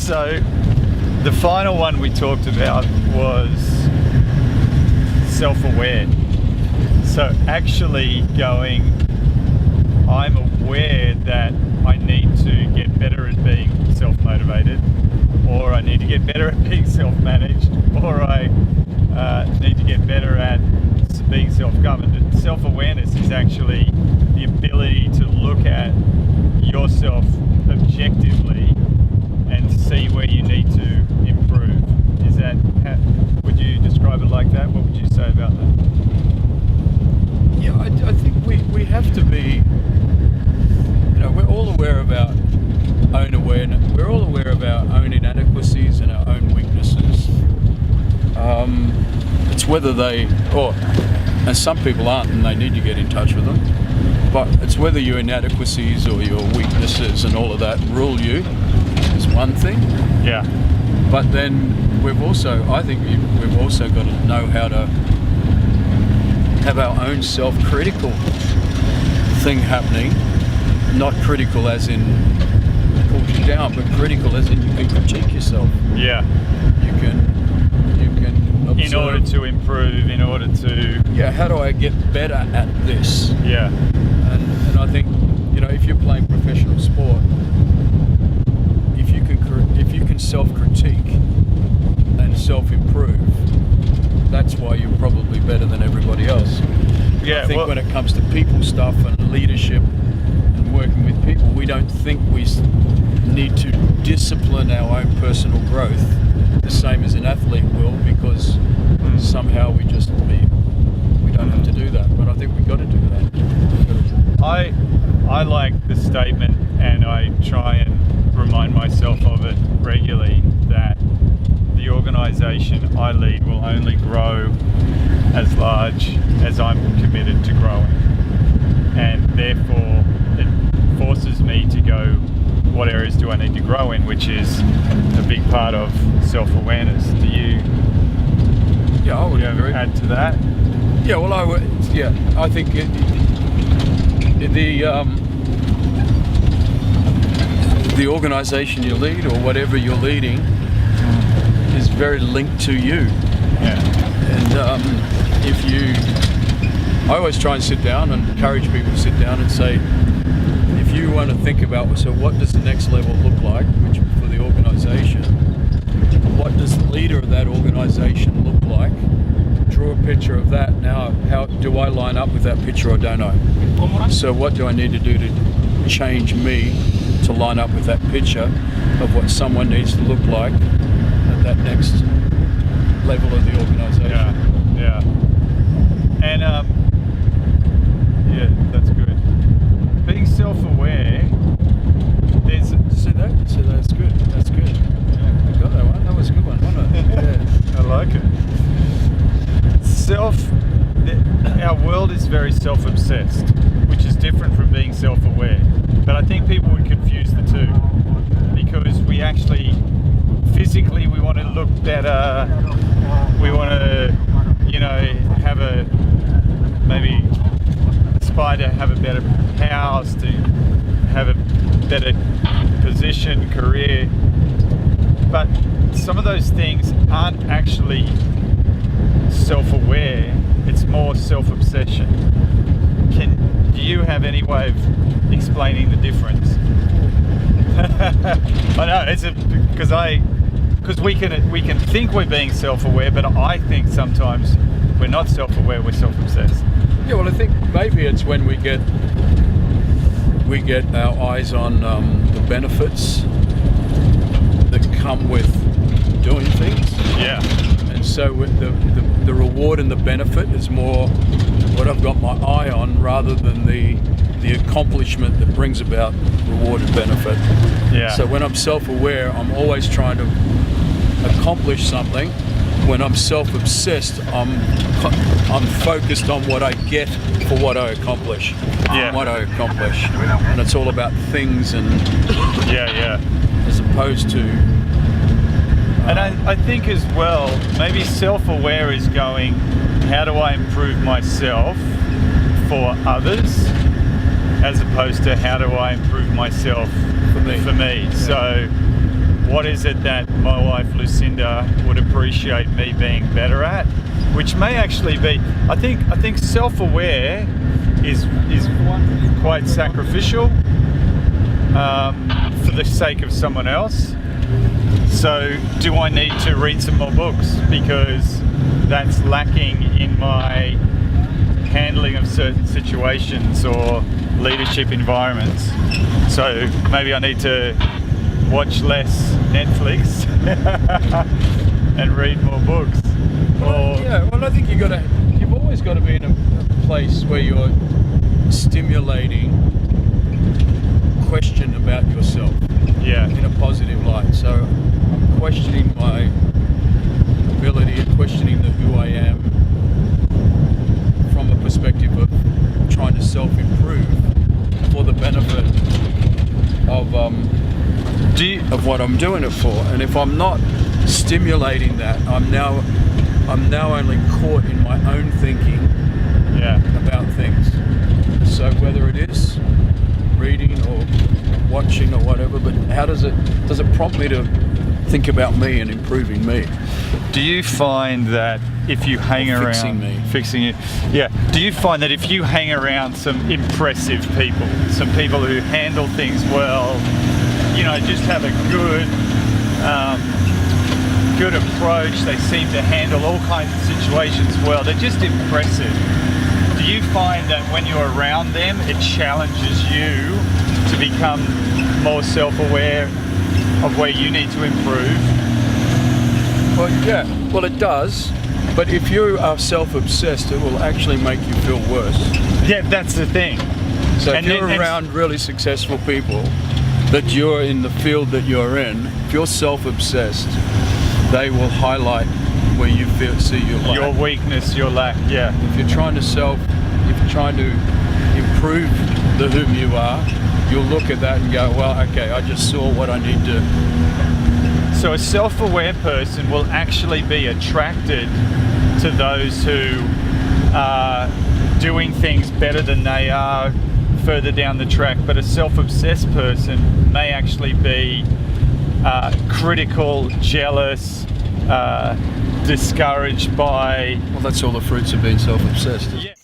So the final one we talked about was self-aware. So actually going, I'm aware that I need to get better at being self-motivated, or I need to get better at being self-managed, or I need to get better at being self-governed. And self-awareness is actually the ability to look at yourself objectively and see where you need to improve. Is that, would you describe it like that? What would you say about that? Yeah, I think we have to be, we're all aware of our own awareness. We're all aware of our own inadequacies and our own weaknesses. It's whether and some people aren't, and they need to get in touch with them, but it's whether your inadequacies or your weaknesses and all of that rule you is one thing. Yeah. But then I think we've also got to know how to have our own self-critical thing happening, not critical as in pulls you down, but critical as in you can critique yourself. Yeah. You can observe, in order to improve, in order to... Yeah, how do I get better at this? Yeah. And I think, if you're playing professional sport, if you can self-critique and self-improve, that's why you're probably better than everybody else. Yeah, I think when it comes to people stuff and leadership and working with people, we don't think we need to discipline our own personal growth the same as an athlete will, because somehow we don't have to do that. But I think we've got to do that. I like the statement, and I try and remind myself of it regularly, that the organisation I lead will only grow as large as I'm committed to growing, and therefore it forces me to go, what areas do I need to grow in, which is a big part of self-awareness. Do you? Yeah, I would agree. Add to that? Yeah, well, I would. Yeah, I think the organisation you lead, or whatever you're leading, is very linked to you. Yeah. And I always try and sit down and encourage people to sit down and say, if you want to think about, so what does the next level look like, which for the organisation, what does the leader of that organisation look like? Draw a picture of that. Now, how do I line up with that picture, or don't I? So what do I need to do to change me to line up with that picture of what someone needs to look like at that next level of the organisation? Yeah. And yeah, that's good. Being self-aware, there's... So that's good. That's good. Yeah, I got that one. That was a good one, wasn't it? Yeah. I like it. Our world is very self-obsessed, which is different from being self-aware. But I think people would confuse the two, because we actually, physically, we want to look better. We want to, have maybe aspire to have a better house, to have a better position, career. But some of those things aren't actually self-aware, it's more self-obsession. Do you have any way of explaining the difference? I know, because we can think we're being self-aware, but I think sometimes we're not self-aware, we're self-obsessed. Yeah, well, I think maybe it's when we get our eyes on the benefits that come with doing things. Yeah. And so with the reward and the benefit is more what I've got my eye on, rather than the accomplishment that brings about reward and benefit. Yeah. So when I'm self-aware, I'm always trying to accomplish something. When I'm self-obsessed, I'm focused on what I get for what I accomplish. Yeah. What I accomplish, and it's all about things, and as opposed to. And I think as well, maybe self-aware is going, how do I improve myself for others, as opposed to how do I improve myself for me. Yeah. So what is it that my wife Lucinda would appreciate me being better at, which may actually be, I think self-aware is quite sacrificial for the sake of someone else. So do I need to read some more books because that's lacking in my handling of certain situations or leadership environments? So maybe I need to watch less Netflix and read more books. Or I think you've always got to be in a place where you're stimulating question about yourself in a positive light. So I'm questioning my ability and questioning who I am from a perspective of trying to self-improve for the benefit of what I'm doing it for. And if I'm not stimulating that, I'm now only caught in my own thinking about things. So whether it is reading or watching or whatever, but how does it prompt me to think about me and improving me? Do you find that if you hang around fixing you, do you find that if you hang around some impressive people, some people who handle things well, just have a good approach, they seem to handle all kinds of situations well, they're just impressive. Do you find that when you're around them, it challenges you to become more self-aware of where you need to improve? Well, it does. But if you are self-obsessed, it will actually make you feel worse. Yeah, that's the thing. So if you're around really successful people, that you're in the field that you're in, if you're self-obsessed, they will highlight where you see your lack. Your weakness, your lack, If you're trying to improve the whom you are, you'll look at that and go, well, okay, I just saw what I need to. So a self-aware person will actually be attracted to those who are doing things better than they are further down the track, but a self-obsessed person may actually be critical, jealous, discouraged by... Well, that's all the fruits of being self-obsessed. Yeah.